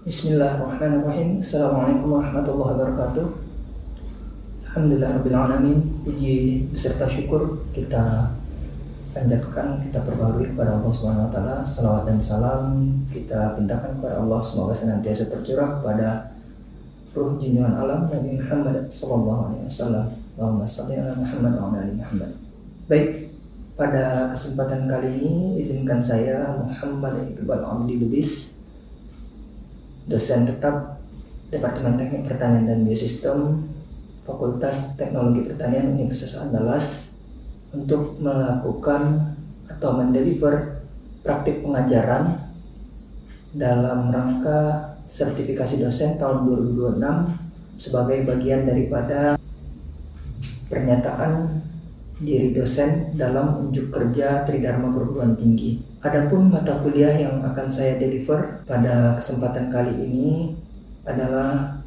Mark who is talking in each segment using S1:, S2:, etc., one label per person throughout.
S1: Bismillahirrahmanirrahim. Assalamualaikum warahmatullahi wabarakatuh. Alhamdulillahirrahmanirrahim. Puji beserta syukur kita panjatkan, kita perbarui kepada Allah Subhanahu wa taala. Salawat dan salam kita pintakan kepada Allah, semoga senantiasa tercurah kepada ruh junjungan alam Nabi Muhammad sallallahu alaihi wasallam. Allahumma shalli ala Muhammad wa ala ali Muhammad. Baik, pada kesempatan kali ini izinkan saya Muhammad Iqbal Abdi Lubis, dosen tetap Departemen Teknik Pertanian dan Biosistem Fakultas Teknologi Pertanian Universitas Andalas, untuk melakukan atau mendeliver praktik pengajaran dalam rangka sertifikasi dosen tahun 2026 sebagai bagian daripada pernyataan diri dosen dalam unjuk kerja Tridharma Perguruan Tinggi. Adapun mata kuliah yang akan saya deliver pada kesempatan kali ini adalah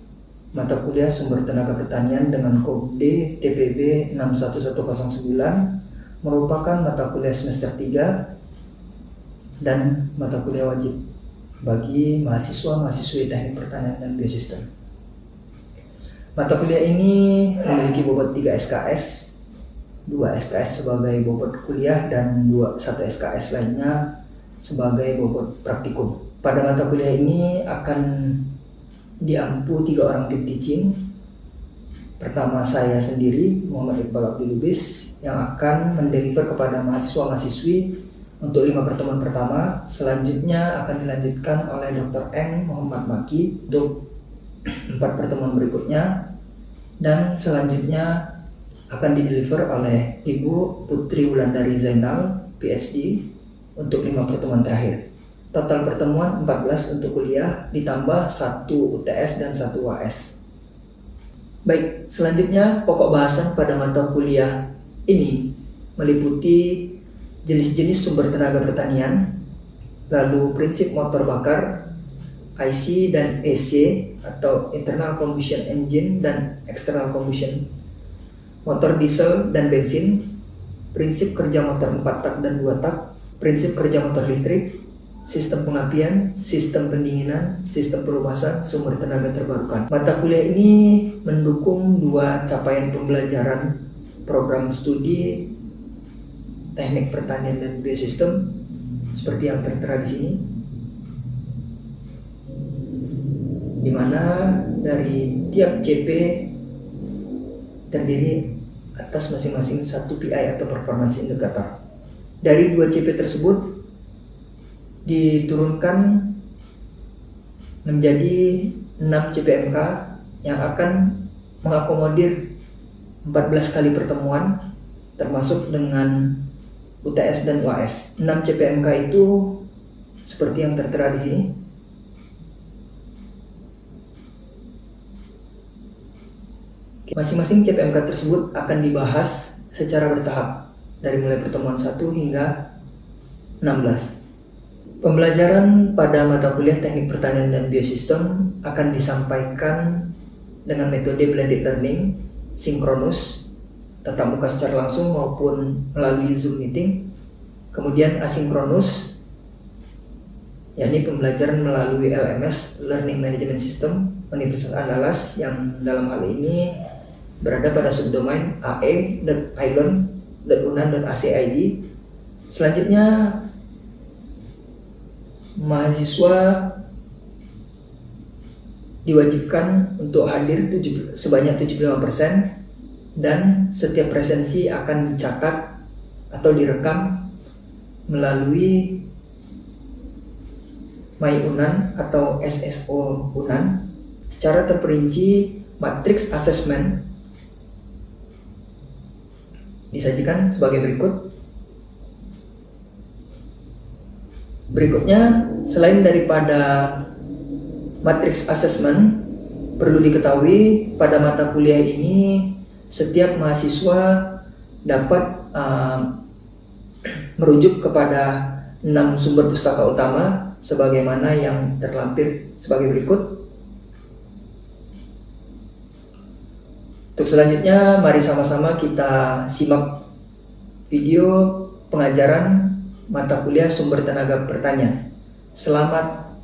S1: mata kuliah Sumber Tenaga Pertanian dengan kode TPB 61109, merupakan mata kuliah semester 3 dan mata kuliah wajib bagi mahasiswa-mahasiswi Teknik Pertanian dan Biosistem. Mata kuliah ini memiliki bobot 3 SKS, 2 SKS sebagai bobot kuliah dan 1 SKS lainnya sebagai bobot praktikum. Pada mata kuliah ini akan diampu 3 orang tim teaching. Pertama, saya sendiri Muhammad Iqbal Abdi Lubis yang akan mendeliver kepada mahasiswa-mahasiswi untuk 5 pertemuan pertama. Selanjutnya akan dilanjutkan oleh Dr. Eng Muhammad Maki untuk 4 pertemuan berikutnya, dan selanjutnya akan dideliver oleh Ibu Putri Wulandari Zainal, PhD, untuk 5 pertemuan terakhir. Total pertemuan 14 untuk kuliah, ditambah 1 UTS dan 1 UAS. Baik, selanjutnya pokok bahasan pada mata kuliah ini meliputi jenis-jenis sumber tenaga pertanian, lalu prinsip motor bakar, IC dan EC atau Internal Combustion Engine dan External Combustion, motor diesel dan bensin, prinsip kerja motor 4 tak dan 2 tak, prinsip kerja motor listrik, sistem pengapian, sistem pendinginan, sistem pelumasan, sumber tenaga terbarukan. Mata kuliah ini mendukung 2 capaian pembelajaran program studi Teknik Pertanian dan Biosistem seperti yang tertera di sini, di mana dari tiap CP terdiri atas masing-masing 1 PI atau Performance Indicator. Dari 2 CP tersebut diturunkan menjadi 6 CPMK yang akan mengakomodir 14 kali pertemuan termasuk dengan UTS dan UAS. 6 CPMK itu seperti yang tertera di sini. Masing-masing CPMK tersebut akan dibahas secara bertahap dari mulai pertemuan 1 hingga 16. Pembelajaran pada mata kuliah Teknik Pertanian dan Biosistem akan disampaikan dengan metode blended learning, sinkronus, tatap muka secara langsung maupun melalui Zoom meeting. Kemudian asinkronus, yakni pembelajaran melalui LMS, Learning Management System, Universitas Andalas, yang dalam hal ini berada pada subdomain ae.ilearn.unan.ac.id. Selanjutnya, mahasiswa diwajibkan untuk hadir sebanyak 75%, dan setiap presensi akan dicatat atau direkam melalui My Unan atau SSO Unan. Secara terperinci, matriks assessment disajikan sebagai berikut. Berikutnya, selain daripada matriks assessment, perlu diketahui pada mata kuliah ini setiap mahasiswa dapat merujuk kepada 6 sumber pustaka utama sebagaimana yang terlampir sebagai berikut. Untuk selanjutnya, mari sama-sama kita simak video pengajaran mata kuliah Sumber Tenaga Pertanian. Selamat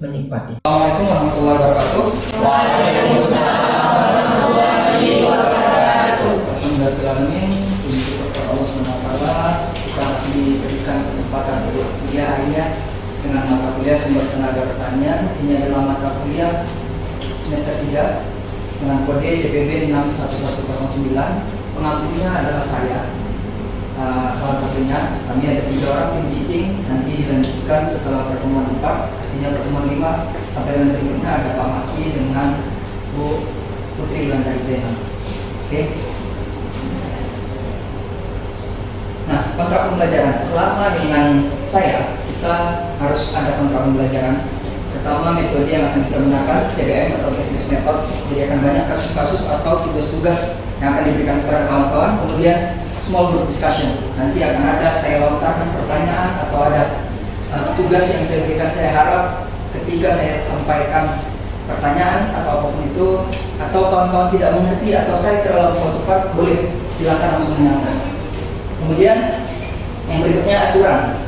S1: menikmati. Assalamualaikum warahmatullahi wabarakatuh. Waalaikumsalam warahmatullahi wabarakatuh. Alhamdulillah, puji syukur kepada Allah SWT, kita masih diberikan kesempatan untuk kuliah akhirnya dengan mata kuliah sumber tenaga pertanian. Ini adalah mata kuliah semester 3 dengan kode JPB 61109. Pengampunya adalah saya. Salah satunya, kami ada 3 orang tim teaching, nanti dilanjutkan setelah pertemuan 4, artinya pertemuan 5 sampai dengan berikutnya ada Pak Maki dengan Bu Putri Wulandari Zainal. Oke. Nah, kontrak pembelajaran selama dengan saya, kita harus ada kontrak pembelajaran. Pertama, metode yang akan kita gunakan CBM atau business method, jadi akan banyak kasus-kasus atau tugas-tugas yang akan diberikan kepada kawan-kawan. Kemudian small group discussion, nanti akan ada saya lontarkan pertanyaan atau ada tugas yang saya berikan. Saya harap ketika saya sampaikan pertanyaan atau apapun itu, atau kawan-kawan tidak mengerti atau saya terlalu cepat, boleh silakan langsung menyampaikan. Kemudian yang berikutnya aturan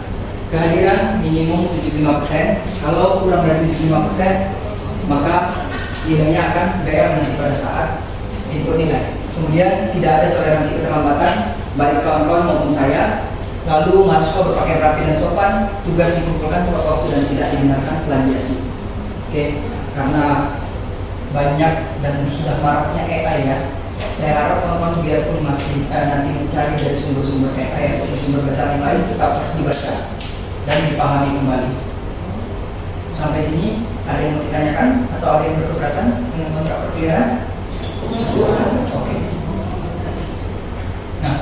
S1: kehadiran minimum 75%. Kalau kurang dari 75%, maka nilainya akan BR nanti pada saat input nilai. Kemudian tidak ada toleransi keterlambatan baik kawan-kawan maupun saya. Lalu mahasiswa berpakaian rapi dan sopan, tugas dikumpulkan tepat waktu dan tidak dibenarkan plagiasi. Oke, karena banyak dan sudah maraknya AI ya. Saya harap kawan-kawan biarpun masih nanti mencari dari sumber-sumber AI atau sumber bacaan yang lain, tetap harus dibaca dan dipahami kembali. Sampai sini ada yang mau ditanyakan atau ada yang berkeberatan dengan kontrak perkuliahan? Oke. Nah,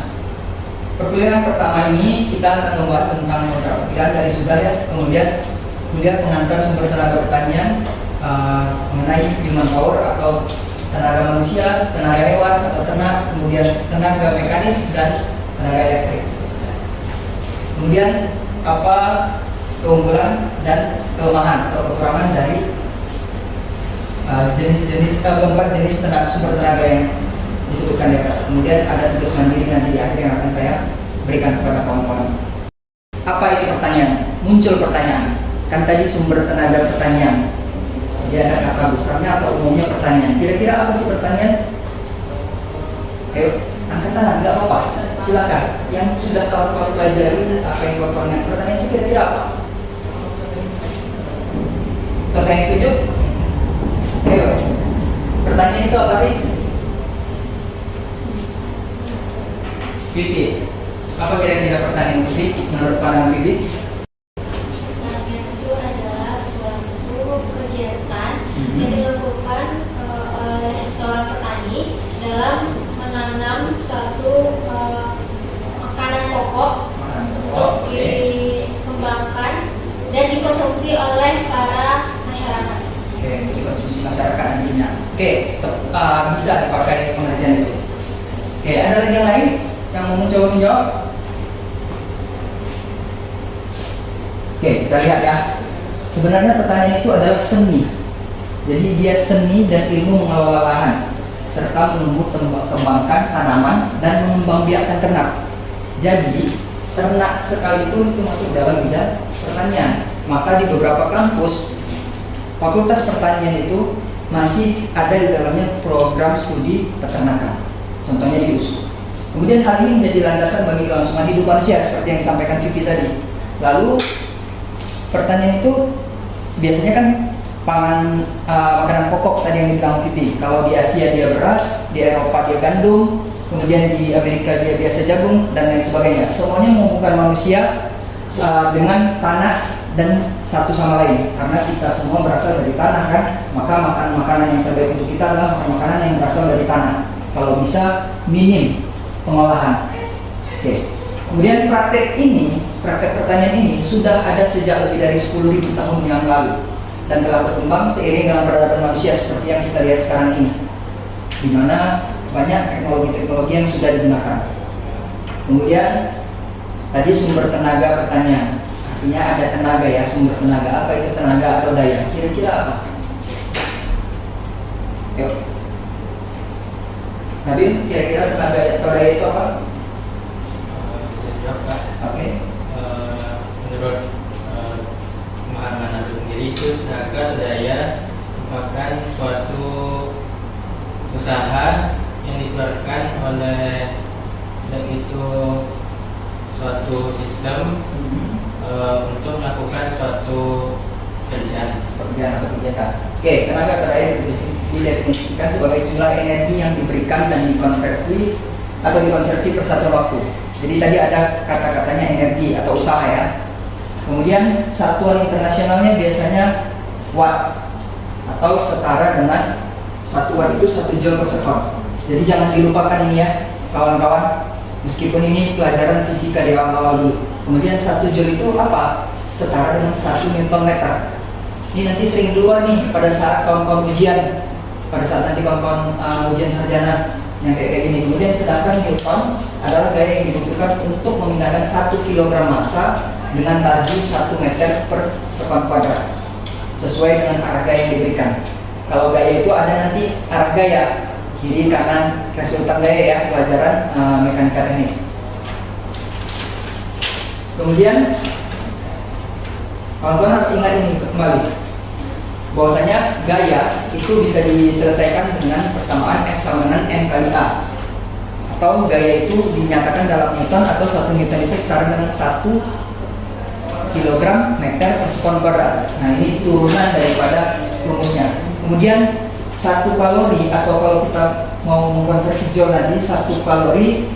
S1: perkuliahan pertama ini kita akan membahas tentang kontrak perkuliahan dari sudah ya. Kemudian kuliah pengantar sumber tenaga pertanian mengenai human power atau tenaga manusia, tenaga hewan atau ternak, kemudian tenaga mekanis dan tenaga elektrik. Kemudian apa keunggulan dan kelemahan atau kekurangan dari keempat jenis tenaga sumber tenaga yang disebutkan di atas. Kemudian ada tugas mandiri nanti di akhir yang akan saya berikan kepada kawan-kawan. Apa itu pertanyaan? Muncul pertanyaan. Kan tadi sumber tenaga pertanian. Dia ada kata besarnya atau umumnya pertanyaan. Kira-kira apa sih pertanyaan? Ayo, angkat tangan, nggak apa-apa. Silakan. Yang sudah kawan-kawan pelajari apa yang kawan-kawan ingat, pertanyaan itu kira-kira apa? Atau saya tunjuk? Ayo, pertanyaan itu apa sih? Vivi, apa kira-kira pertanyaan Vivi menurut pandangan Vivi?
S2: Pertanian itu adalah suatu kegiatan yang dilakukan oleh seorang petani dalam menanam suatu makanan pokok untuk dikembangkan dan dikonsumsi oleh para masyarakat.
S1: Oke, itu dikonsumsi masyarakat nantinya. Oke, bisa dipakai pengertian itu. Oke, ada lagi yang lain yang mau mencoba menjawab? Oke, kita lihat ya. Sebenarnya pertanian itu adalah seni. Jadi dia seni dan ilmu mengelola lahan serta menumbuh kembangkan tanaman dan mengembangbiakkan ternak. Jadi ternak sekalipun itu masuk dalam bidang pertanian. Maka di beberapa kampus fakultas pertanian itu masih ada di dalamnya program studi peternakan. Contohnya di USU. Kemudian hal ini menjadi landasan bagi kelangsungan hidup manusia seperti yang disampaikan Vivi tadi. Lalu pertanian itu biasanya kan makanan pokok tadi yang dibilang Vivi. Kalau di Asia dia beras, di Eropa dia gandum, kemudian di Amerika dia biasa jagung dan lain sebagainya. Semuanya menghubungkan manusia dengan tanah dan satu sama lain. Karena kita semua berasal dari tanah kan, maka makanan yang terbaik untuk kita adalah makanan yang berasal dari tanah. Kalau bisa minim pengolahan. Oke. Kemudian praktek pertanian ini sudah ada sejak lebih dari 10.000 tahun yang lalu dan telah berkembang seiring dengan peradaban manusia seperti yang kita lihat sekarang ini, di mana banyak teknologi-teknologi yang sudah digunakan. Kemudian tadi sumber tenaga pertanian, artinya ada tenaga ya, sumber tenaga. Apa itu tenaga atau daya? Kira-kira apa? Yuk. Nabil, kira-kira tenaga atau daya itu apa?
S3: Bisa dijawab, Pak.
S1: Oke.
S3: Menurut pemahaman Nabil sendiri, yaitu tenaga swadaya merupakan suatu usaha yang dikeluarkan oleh itu suatu sistem untuk melakukan suatu pekerjaan
S1: atau kegiatan. Oke, tenaga swadaya didefinisikan sebagai jumlah energi yang diberikan dan dikonversi per satu waktu. Jadi tadi ada kata-katanya energi atau usaha ya. Kemudian satuan internasionalnya biasanya watt atau setara dengan satuan itu 1 joule per sekon. Jadi jangan dilupakan ini ya kawan-kawan, meskipun ini pelajaran fisika di awal-awal dulu. Kemudian 1 joule itu apa? Setara dengan 1 newton meter. Ini nanti sering keluar nih pada saat kawan-kawan ujian, pada saat nanti kawan-kawan ujian sarjana yang kayak gini. Kemudian sedangkan newton adalah gaya yang dibutuhkan untuk memindahkan 1 kg massa dengan laju 1 meter per sekon kuadrat sesuai dengan arah gaya yang diberikan. Kalau gaya itu ada nanti arah gaya kiri kanan resultan gaya ya, pelajaran mekanika teknik. Kemudian kawan-kawan harus ingat ini kembali bahwasanya gaya itu bisa diselesaikan dengan persamaan F sama dengan M kali A, atau gaya itu dinyatakan dalam newton atau 1 newton itu setara dengan 1 kilogram meter per sekon kuadrat. Nah ini turunan daripada rumusnya. Kemudian 1 kalori atau kalau kita mau mengkonversi joule nanti 1 kalori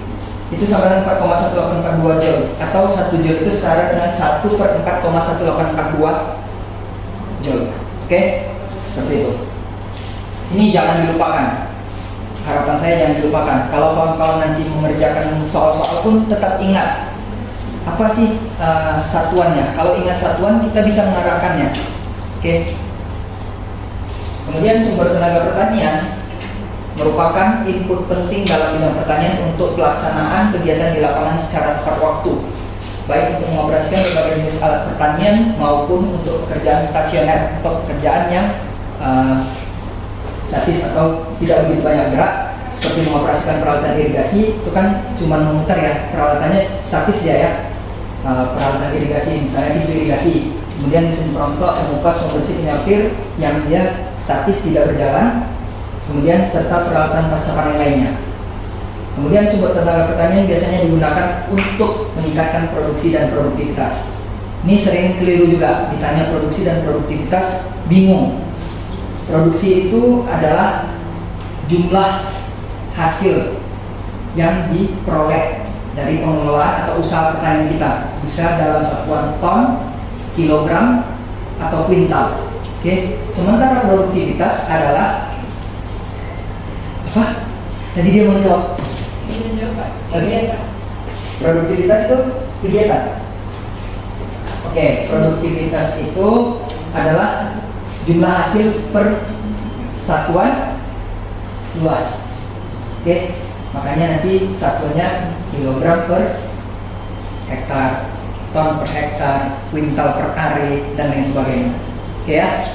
S1: itu sama dengan 4,1842 joule, atau 1 joule itu setara dengan 1 per 4,1842 joule. Oke, seperti itu. Ini jangan dilupakan. Harapan saya jangan dilupakan. Kalau kawan-kawan nanti mengerjakan soal-soal pun tetap ingat apa sih satuannya. Kalau ingat satuan kita bisa mengarahkannya. Oke. Kemudian sumber tenaga pertanian merupakan input penting dalam bidang pertanian untuk pelaksanaan kegiatan di lapangan secara tepat waktu, baik untuk mengoperasikan berbagai jenis alat pertanian maupun untuk pekerjaan stasioner atau pekerjaan yang statis atau tidak begitu banyak gerak, seperti mengoperasikan peralatan irigasi. Itu kan cuma memutar ya, peralatannya statis ya, peralatan irigasi misalnya di irigasi. Kemudian mesin perontok, pengupas, pembersih, penyapir yang dia statis tidak berjalan. Kemudian serta peralatan pasca panen lainnya. Kemudian sumber tenaga pertanian biasanya digunakan untuk meningkatkan produksi dan produktivitas. Ini sering keliru juga, ditanya produksi dan produktivitas, bingung. Produksi itu adalah jumlah hasil yang diperoleh dari pengelolaan atau usaha pertanian kita, bisa dalam satuan ton, kilogram, atau kuintal. Oke. Sementara produktivitas adalah apa? Tadi dia mau jawab. Produktivitas itu kegiatan. Oke, produktivitas itu adalah jumlah hasil per satuan luas. Oke, makanya nanti satuannya kilogram per hektar, ton per hektar, kuintal per are, dan lain sebagainya. Oke ya,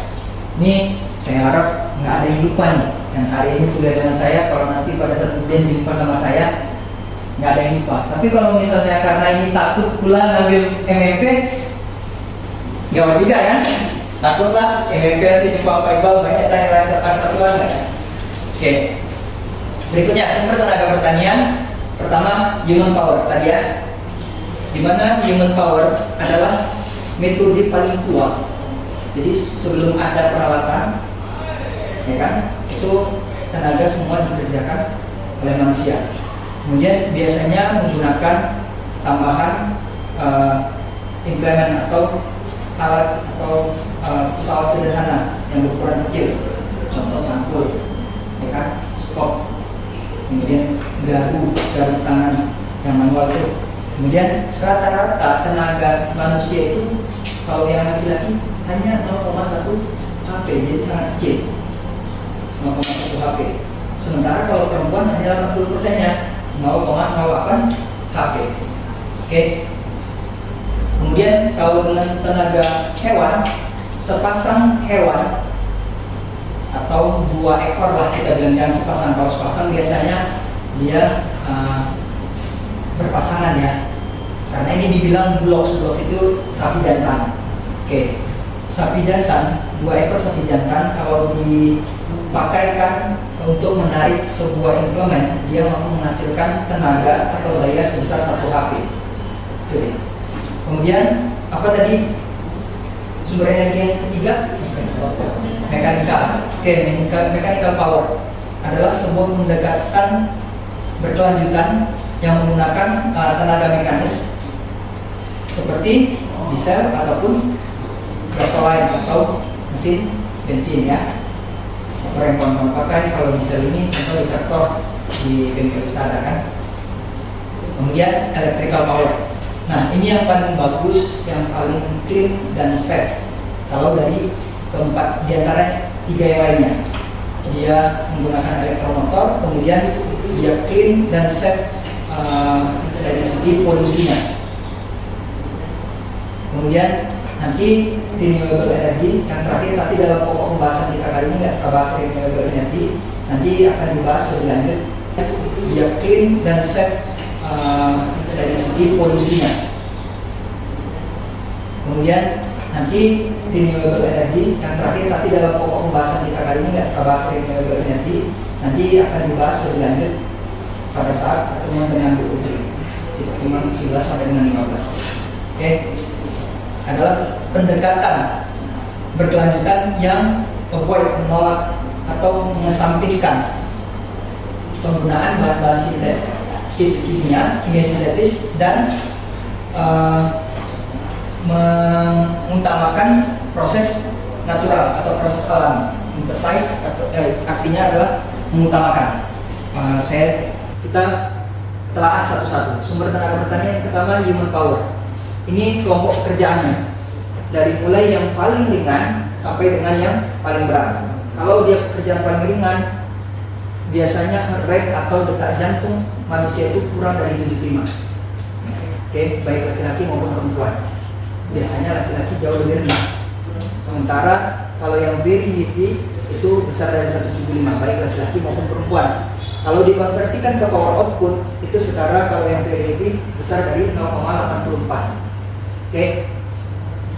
S1: ini saya harap nggak ada yang lupa nih. Yang hari ini kuliah dengan saya, kalau nanti pada saat kemudian jumpa sama saya, nggak ada yang lupa. Tapi kalau misalnya karena ini takut pula ngambil MMP, jawab juga ya. Takutlah MMP nanti jumpa Pak Iqbal banyak tanya-tanya tentang satuan nggak? Oke. Berikutnya sumber tenaga pertanian. Pertama, human power tadi ya. Dimana human power adalah metode paling tua. Jadi sebelum ada peralatan, ya kan, itu tenaga semua dikerjakan oleh manusia. Kemudian biasanya menggunakan tambahan implemen atau alat atau pesawat sederhana yang berukuran kecil, contoh cangkul, ya kan, skop, kemudian garu tangan yang manual itu. Kemudian rata-rata tenaga manusia itu kalau yang laki-laki hanya 0,1 HP, jadi sangat kecil, 0,1 HP. Sementara kalau perempuan hanya 80%-nya, 0,08 HP. Oke. Kemudian kalau dengan tenaga hewan, sepasang hewan atau 2 ekor lah kita bilang, jangan sepasang. Kalau sepasang biasanya dia berpasangan ya, karena ini dibilang blok itu sapi jantan. Oke. sapi jantan, 2 ekor sapi jantan kalau dipakaikan untuk menarik sebuah implemen, dia mampu menghasilkan tenaga atau daya sebesar 1 HP. Itu dia. Kemudian apa tadi sumber energi yang ketiga? Mekanikal. Oke, mechanical power adalah sebuah pendekatan berkelanjutan yang menggunakan tenaga mekanis seperti diesel ataupun gasoline atau mesin bensin ya. Motor yang kawan-kawan pakai kalau diesel ini contoh di traktor di bengkel kita ada kan. Kemudian electrical power. Nah ini yang paling bagus, yang paling clean dan safe. Kalau dari keempat di antara 3 yang lainnya, dia menggunakan elektromotor, kemudian dia clean dan safe dari segi polusinya. Kemudian nanti renewable energy yang terakhir, tapi dalam pokok pembahasan kita kali ini nggak kita bahas renewable energy, nanti akan dibahas lebih lanjut. Dia clean dan safe dari segi polusinya. Kemudian nanti renewable energy yang terakhir, tapi dalam pokok pembahasan kita kali ini nggak kita bahas renewable energy, nanti akan dibahas lebih lanjut pada saat pertemuan dengan Bu Putri di pertemuan 11 sampai dengan 15. Oke. Adalah pendekatan berkelanjutan yang avoid, menolak atau mengesampingkan penggunaan bahan-bahan sintetis kimia sintetis dan mengutamakan proses natural atau proses alami. Emphasize atau artinya adalah mengutamakan. Kita telaah satu-satu. Sumber tenaga pertanian yang pertama human power. Ini kelompok pekerjaannya dari mulai yang paling ringan sampai dengan yang paling berat. Kalau dia pekerjaan paling ringan, biasanya heart rate atau detak jantung manusia itu kurang dari 75. Oke, baik laki-laki maupun perempuan. Biasanya laki-laki jauh lebih rendah. Sementara kalau yang very heavy itu besar dari 175, baik laki-laki maupun perempuan. Kalau dikonversikan ke power output, itu setara kalau yang very heavy besar dari 0,84. Oke,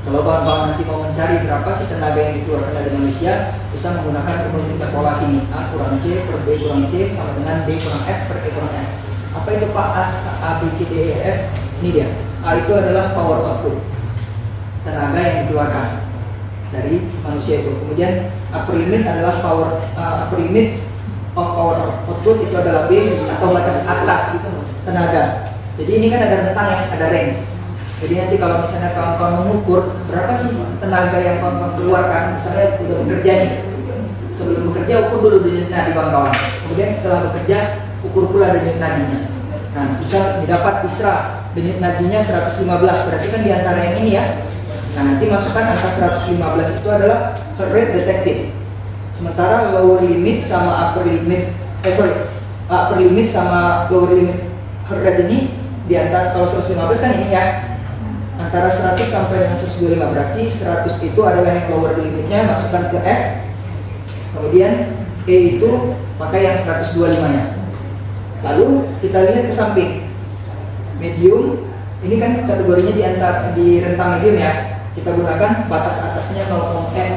S1: kalau kawan-kawan nanti mau mencari berapa sih tenaga yang dikeluarkan dari manusia, bisa menggunakan rumus interpolasi ini. A kurang C per B kurang C sama dengan D kurang F per E kurang F. Apa itu Pak? A, B, C, D, E, F. Ini dia. A itu adalah power output, tenaga yang dikeluarkan dari manusia itu. Kemudian upper limit adalah upper limit of power output itu adalah B atau batas atas tenaga. Jadi ini kan ada rentang ya, ada range. Jadi nanti kalau misalnya kawan-kawan mengukur berapa sih tenaga yang kawan-kawan keluarkan, misalnya udah bekerja nih, sebelum bekerja ukur dulu denyut nadi kawan-kawan. Kemudian setelah bekerja ukur pula denyut nadinya. Nah bisa didapat ISRA denyut nadinya 115, berarti kan diantara yang ini ya. Nah nanti masukkan angka 115 itu adalah heart rate detected. Sementara lower limit sama upper limit, upper limit sama lower limit heart rate ini diantara, kalau 115 kan ini ya, antara 100 sampai dengan 125, berarti 100 itu adalah yang lower limitnya, masukkan ke F. Kemudian E itu pakai yang 125 nya. Lalu kita lihat ke samping medium, ini kan kategorinya di rentang medium ya. Kita gunakan batas atasnya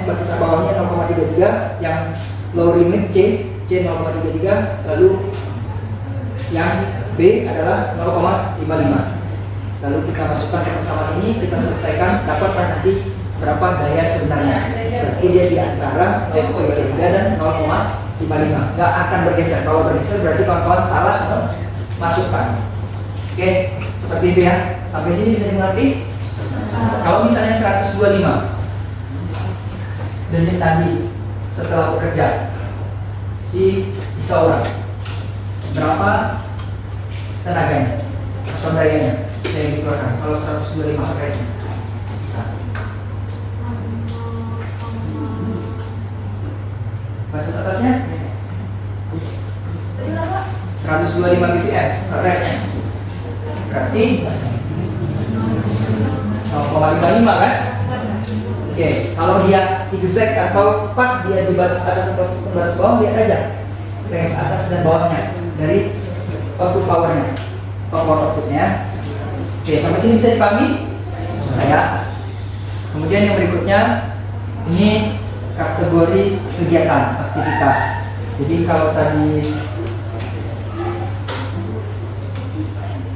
S1: batas bawahnya 0,33, yang lower limit C 0,33, lalu yang B adalah 0,55. Lalu kita masukkan ke persamaan ini, kita selesaikan, dapatlah nanti berapa daya sebenarnya. Berarti dia di antara 0,33 dan 0,55. Nggak akan bergeser. Kalau bergeser berarti kawan-kawan salah masukkan. Oke, seperti itu ya. Sampai sini bisa dimengerti? Kalau misalnya 125 denyut tadi setelah bekerja si seseorang, berapa tenaganya atau dayanya yang dikeluarkan kalau 125 terkait bisa batas atasnya 125 bpm rate-nya, berarti 0,55 kan? Oke, kalau dia exact atau pas dia di batas atas atau batas bawah, lihat aja range atas dan bawahnya dari output powernya, power outputnya. Oke, sampai sini bisa dipahami? Saya. Kemudian yang berikutnya Ini kategori kegiatan, aktivitas. Jadi kalau tadi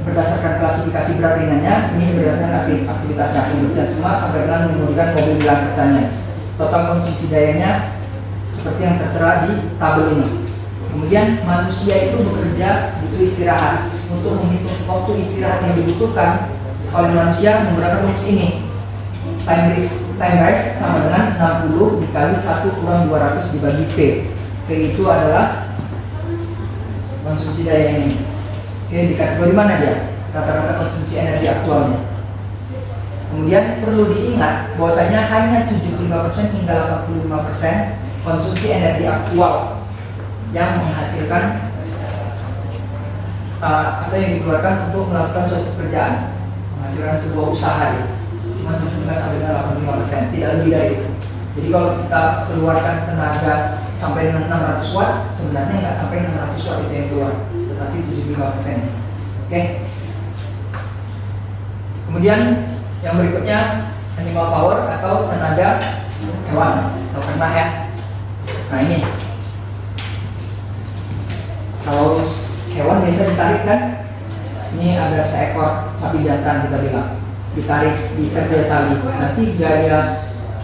S1: berdasarkan klasifikasi berat ringannya, ini berdasarkan aktivitasnya, pembersihan semua sampai dengan mengemudikan mobil di langkahnya. Total konsumsi dayanya seperti yang tertera di tabel ini. Kemudian manusia itu bekerja butuh istirahat. Untuk menghitung waktu istirahat yang dibutuhkan oleh manusia menggunakan rumus ini. Time rest sama dengan 60 dikali 1 kurang 200 dibagi P. P itu adalah konsumsi daya ini. Oke, di kategori mana dia? Rata-rata konsumsi energi aktualnya. Kemudian perlu diingat bahwasanya hanya 75% hingga 85% konsumsi energi aktual yang menghasilkan atau yang dikeluarkan untuk melakukan suatu pekerjaan, menghasilkan sebuah usaha ya. Cuma 75 sampai 85%, tidak lebih dari itu. Jadi kalau kita keluarkan tenaga sampai dengan 600 watt, sebenarnya nggak sampai 600 watt itu yang keluar, tetapi 75%. Oke. Kemudian yang berikutnya animal power atau tenaga hewan atau ternak ya. Nah ini, kalau hewan biasa ditarik kan, ini ada seekor sapi jantan kita bilang, ditarik, diikat dia tali. Nanti gaya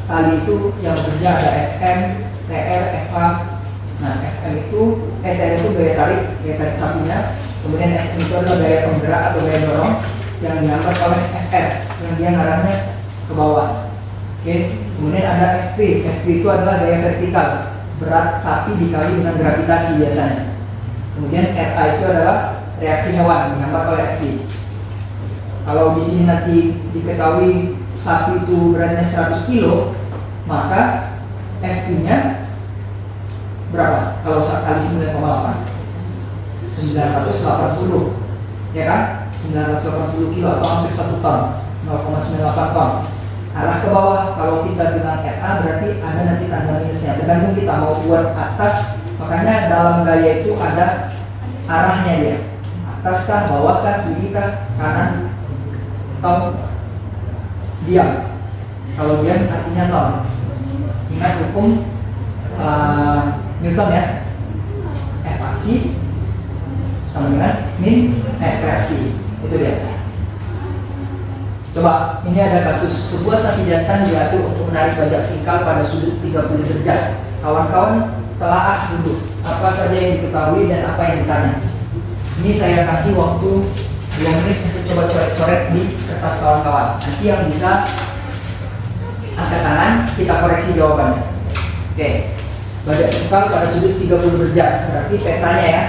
S1: tali itu yang bekerja ada FM, TR, FA. Nah FM itu, TR itu gaya tarik sapinya. Kemudian FM itu adalah gaya penggerak atau gaya dorong yang dihambat oleh FR yang dia ngarahnya ke bawah. Oke. Kemudian ada FP. FP itu adalah gaya vertikal, berat sapi dikali dengan gravitasi biasanya. Kemudian RA itu adalah reaksi hewan dihambat oleh FV. Kalau di sini nanti diketahui sapi itu beratnya 100 kilo, maka FV-nya berapa? Kalau kali 9,8 980, ya kan? 980 kilo atau hampir 1 ton, 0,98 ton. Arah ke bawah, kalau kita bilang RA berarti ada nanti tanda minusnya, tergantung kita mau buat atas. Makanya dalam gaya itu ada arahnya dia, atas kah, bawah kah, kiri kah, kanan, atau diam. Kalau diam artinya nol. Ingat hukum Newton ya, F aksi sama dengan min F reaksi. Itu dia. Coba, ini ada kasus sebuah sapi jantan diatur untuk menarik bajak singkal pada sudut 30 derajat. Kawan-kawan telaah dulu apa saja yang diketahui dan apa yang ditanya. Ini saya kasih waktu 2 menit untuk coba coret-coret di kertas kawan-kawan. Nanti yang bisa angkat tangan, kita koreksi jawabannya. Oke, bajak singkal pada sudut 30 derajat, berarti petanya ya,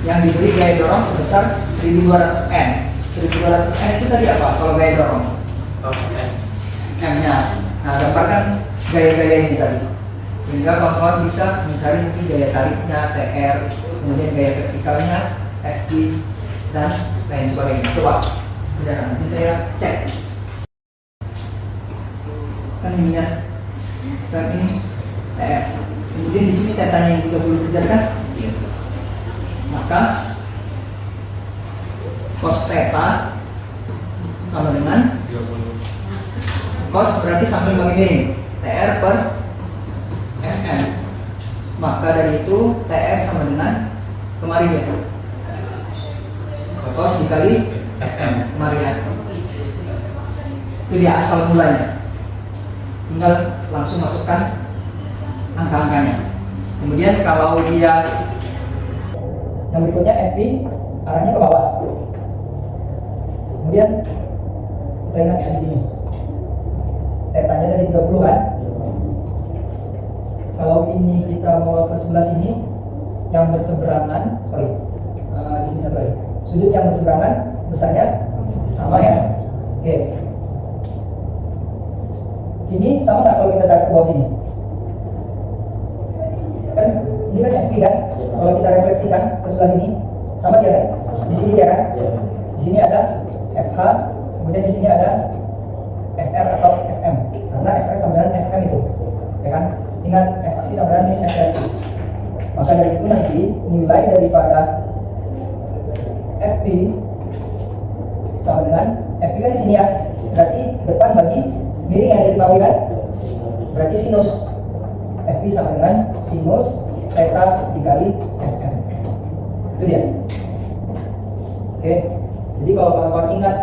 S1: yang diberi gaya dorong sebesar 1200 N. 1200 N itu tadi apa kalau gaya dorong? M-nya. Nah, gambarkan gaya-gaya ini tadi, sehingga kawan-kawan bisa mencari mungkin gaya tariknya, TR, kemudian gaya vertikalnya, FG, dan lain sebagainya. Coba, nanti saya cek. Kan ini ya, kan ini TR. Kemudian di sini tetanya yang 30 derajat kan? Maka cos theta sama dengan cos berarti samping bagi miring, TR per FM. Maka dari itu TR sama dengan kemarin ya, cos dikali FM kemarin ya. Itu dia asal mulanya. Tinggal langsung masukkan angka-angkanya. Kemudian kalau dia yang berikutnya FV arahnya ke bawah. Kemudian kita ingat ya di sini, tetanya dari 30 kan. Kalau ini kita bawa ke sebelah sini, yang berseberangan, di sini satu lagi, sudut yang berseberangan besarnya sama ya. Oke. Ini sama nggak kalau kita tarik ke bawah sini? Kan ini kan FV kan? Kalau kita refleksikan ke sebelah sini, sama dia kan? Di sini dia kan? Di sini ada FH, kemudian di sini ada FR atau FM, karena FR sama dengan FM itu, ya kan? Ingat F aksi sama dengan F reaksi. Maka dari itu nanti nilai daripada FP sama dengan FP kan di sini ya, berarti depan bagi miring yang diketahui kan? Berarti berarti sinus. FB sama dengan sinus theta dikali FM. Itu dia. Oke. Jadi kalau kawan-kawan ingat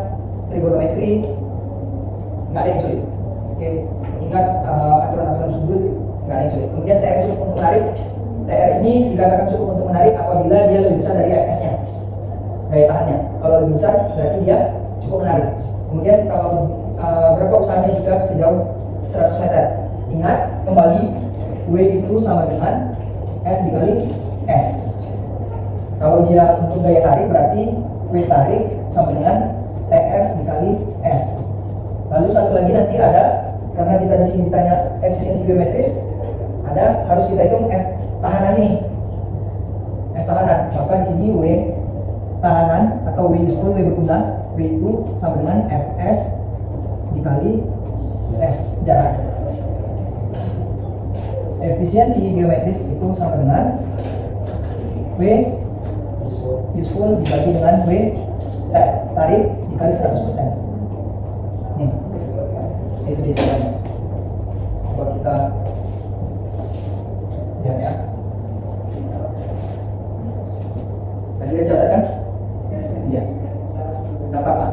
S1: trigonometri, nggak ada yang sulit. Oke. Ingat aturan-aturan sudut, nggak ada yang sulit. Kemudian TR cukup untuk menarik. TR ini dikatakan cukup untuk menarik apabila dia lebih besar dari Fs-nya, daya tahannya. Kalau lebih besar berarti dia cukup menarik. Kemudian kalau berapa usahanya jika sejauh 100 meter. Ingat kembali W itu sama dengan F dikali S. Kalau dia untuk daya tarik berarti W tarik sama dengan TF dikali S. Lalu satu lagi nanti ada, karena kita di sini ditanya efisiensi geometris, ada harus kita hitung F tahanan ini. F tahanan, maka di sini W tahanan atau W useful, W berguna, W itu sama dengan Fs dikali S jarak. Efisiensi geometris itu sama dengan W useful dibagi dengan W tarik dikali 100%. Nih, itu dia caranya. Coba kita lihat ya. Tadi udah catat kan? Iya. Dapatlah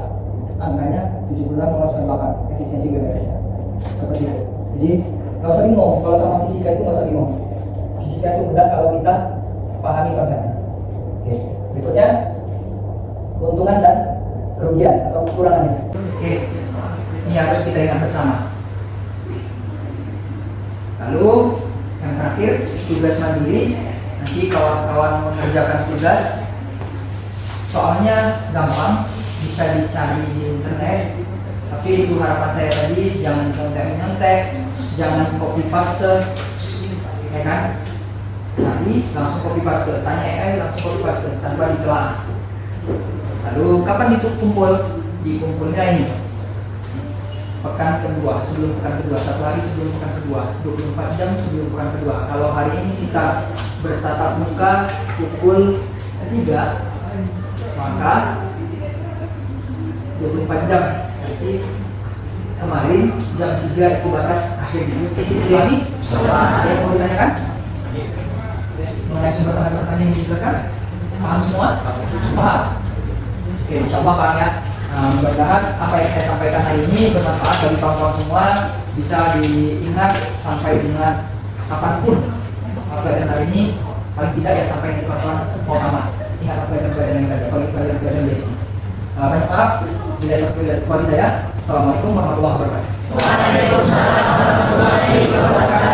S1: angkanya 76,98 efisiensi geometris. Seperti itu. Jadi nggak usah bingung, kalau sama fisika itu nggak usah bingung. Fisika itu mudah kalau kita pahami konsepnya. Oke, berikutnya keuntungan dan kerugian atau kekurangannya. Oke, ini harus kita ingat bersama. Lalu yang terakhir tugas mandiri. Nanti kawan-kawan mengerjakan tugas, soalnya gampang, bisa dicari di internet. Tapi itu harapan saya tadi, jangan nyontek, jangan copy paste, ya kan? Nanti langsung copy paste, tanya AI langsung copy paste tanpa ditelaah. Lalu kapan itu kumpul? Dikumpulnya ini pekan kedua, sebelum pekan kedua, 1 hari sebelum pekan kedua, 24 jam sebelum pekan kedua. Kalau hari ini kita bertatap muka pukul 3, maka 24 jam. Jadi kemarin jam 3 itu batas akhir. Sudah ini? Ada yang mau ditanyakan? Mengenai sumber pertanyaan yang dijelaskan? Paham semua? Paham? Oke, coba paham ya. Mudah-mudahan apa yang saya sampaikan hari ini bermanfaat bagi kawan-kawan semua, bisa diingat sampai dengan kapanpun. Pelajaran hari ini paling tidak ya sampai di kawan-kawan mau amat. Ingat pelajaran yang tadi, pelajaran basic. Banyak maaf, bila ya. Assalamualaikum warahmatullahi wabarakatuh.
S2: Waalaikumsalam warahmatullahi wabarakatuh.